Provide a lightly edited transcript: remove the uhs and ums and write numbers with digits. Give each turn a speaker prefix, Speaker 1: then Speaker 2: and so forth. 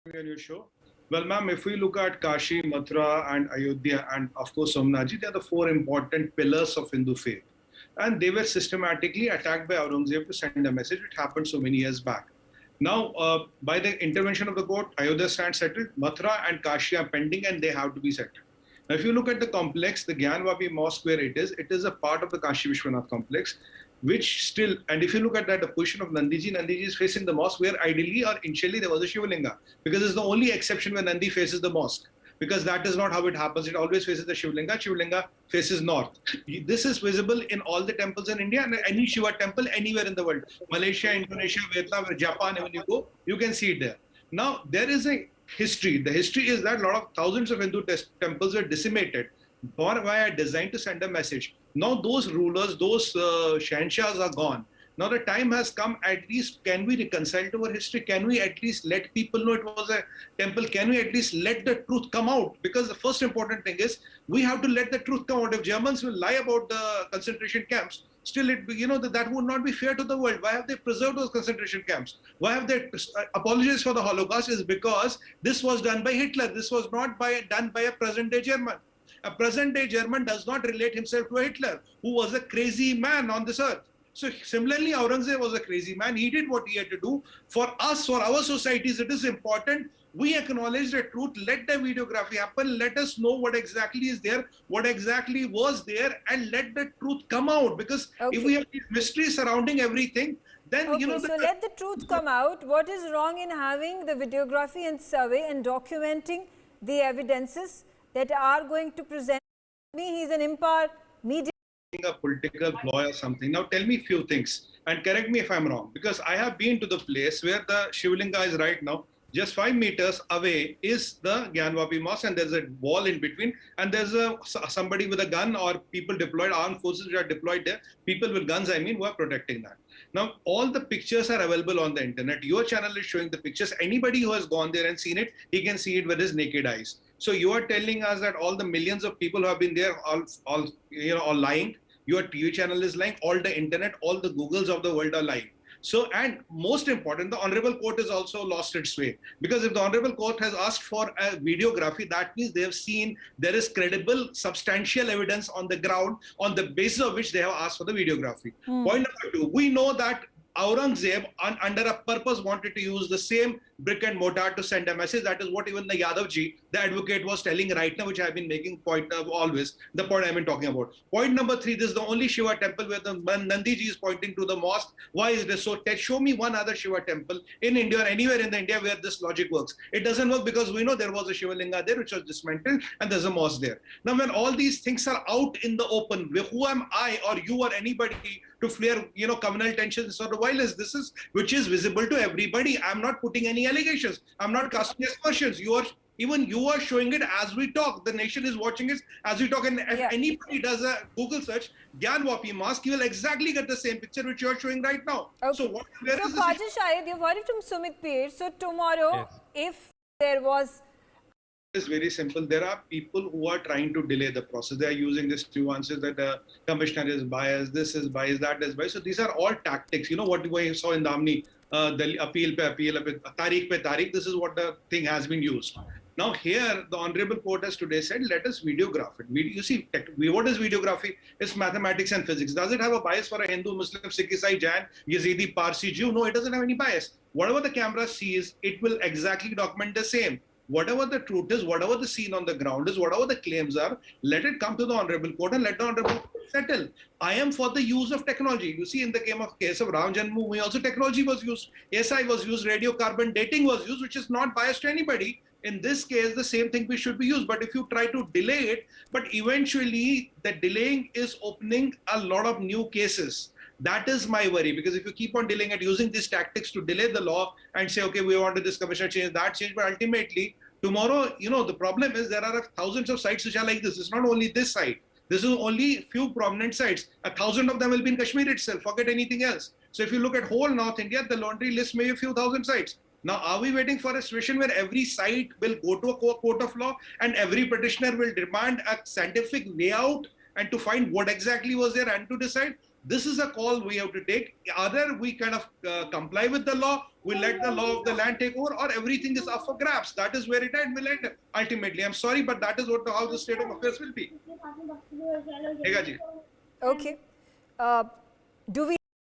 Speaker 1: On your show. Well, ma'am, if we look at Kashi, Mathura, and Ayodhya, and of course Somnathji, they are the four important pillars of Hindu faith. And they were systematically attacked by Aurangzeb to send a message, which happened so many years back. Now, by the intervention of the court, Ayodhya stands settled, Mathura and Kashi are pending, and they have to be settled. Now, if you look at the complex, the Gyanvapi mosque where it is a part of the Kashi Vishwanath complex, which still, and if you look at that, the position of Nandiji is facing the mosque where ideally or initially there was a Shivlinga, because it's the only exception when Nandi faces the mosque. Because that is not how it happens. It always faces the Shivlinga. Shivlinga faces north. This is visible in all the temples in India and any Shiva temple anywhere in the world. Malaysia, Indonesia, Vietnam, Japan, when you go, you can see it there. Now, there is a history. The history is that a lot of thousands of Hindu temples were decimated via design to send a message. Now those rulers, those Shahanshahs are gone. Now the time has come, at least can we reconcile to our history? Can we at least let people know it was a temple? Can we at least let the truth come out? Because the first important thing is we have to let the truth come out. If Germans will lie about the concentration camps, still that would not be fair to the world. Why have they preserved those concentration camps? Why have they apologized for the Holocaust? Is because this was done by Hitler. This was not done by a present-day German. A present-day German does not relate himself to Hitler, who was a crazy man on this earth. So similarly, Aurangzeb was a crazy man. He did what he had to do. For us, for our societies, it is important we acknowledge the truth. Let the videography happen. Let us know what exactly is there, what exactly was there, and let the truth come out. Because if we have these mysteries surrounding everything, then
Speaker 2: so let the truth come out. What is wrong in having the videography and survey and documenting the evidences that are going to present me? He's an impartial media.
Speaker 1: A political ploy or something. Now tell me a few things and correct me if I'm wrong, because I have been to the place where the Shivlinga is right now. Just 5 meters away is the Gyanvapi mosque, and there's a wall in between, and there's somebody with a gun or people deployed, armed forces which are deployed there, people with guns, who are protecting that. Now, all the pictures are available on the internet. Your channel is showing the pictures. Anybody who has gone there and seen it, he can see it with his naked eyes. So you are telling us that all the millions of people who have been there all lying. Your TV channel is lying. All the internet, all the Googles of the world are lying. So, and most important, the Honorable Court has also lost its way. Because if the Honorable Court has asked for a videography, that means they have seen there is credible, substantial evidence on the ground on the basis of which they have asked for the videography. Point number 2, we know that Aurangzeb, under a purpose, wanted to use the same brick and mortar to send a message. That is what even the Yadavji, the advocate, was telling right now, which I have been making point always, the point I've been talking about. Point number 3, this is the only Shiva temple where the Nandiji is pointing to the mosque. Why is this so? Show me one other Shiva temple in India or anywhere in the India where this logic works. It doesn't work because we know there was a Shiva Linga there which was dismantled and there's a mosque there. Now when all these things are out in the open, who am I or you or anybody to flare, communal tensions or violence? This is which is visible to everybody. I'm not putting any allegations. I'm not casting aspersions. You are showing it as we talk. The nation is watching it as we talk. And if anybody does a Google search, Gyanvapi mosque, you will exactly get the same picture which you are showing right now.
Speaker 2: Okay. So Kajal Shahid, you've heard it from Sumit Peer. So tomorrow, if there was...
Speaker 1: It's very simple. There are people who are trying to delay the process. They are using this nuances that the commissioner is biased, this is biased, that is biased. So these are all tactics. You know what we saw in Damni, the appeal, tarikh pe tarikh, this is what the thing has been used. Now here, the Honorable Court has today said, let us videograph it. You see, what is videography? It's mathematics and physics. Does it have a bias for a Hindu, Muslim, Sikh, Isai, Jain, Yazidi, Parsi, Jew? No, it doesn't have any bias. Whatever the camera sees, it will exactly document the same. Whatever the truth is, whatever the scene on the ground is, whatever the claims are, let it come to the Honorable Court and let the Honorable Court settle. I am for the use of technology. You see, in the case of Ram Janmabhoomi, also technology was used. SI was used, radiocarbon dating was used, which is not biased to anybody. In this case, the same thing should be used. But if you try to delay it, but eventually the delaying is opening a lot of new cases. That is my worry, because if you keep on delaying it, using these tactics to delay the law and say, okay, we wanted this commissioner change, that change, but ultimately, tomorrow, the problem is there are thousands of sites which are like this. It's not only this site. This is only few prominent sites. 1,000 of them will be in Kashmir itself. Forget anything else. So if you look at whole North India, the laundry list may be a few thousand sites. Now, are we waiting for a situation where every site will go to a court of law and every petitioner will demand a scientific way out and to find what exactly was there and to decide? This is a call we have to take. Either we kind of comply with the law, we let the law of the land take over, or everything is up for grabs. That is where it will end ultimately. I'm sorry, but that is how the state of affairs will be.
Speaker 2: Okay. Do we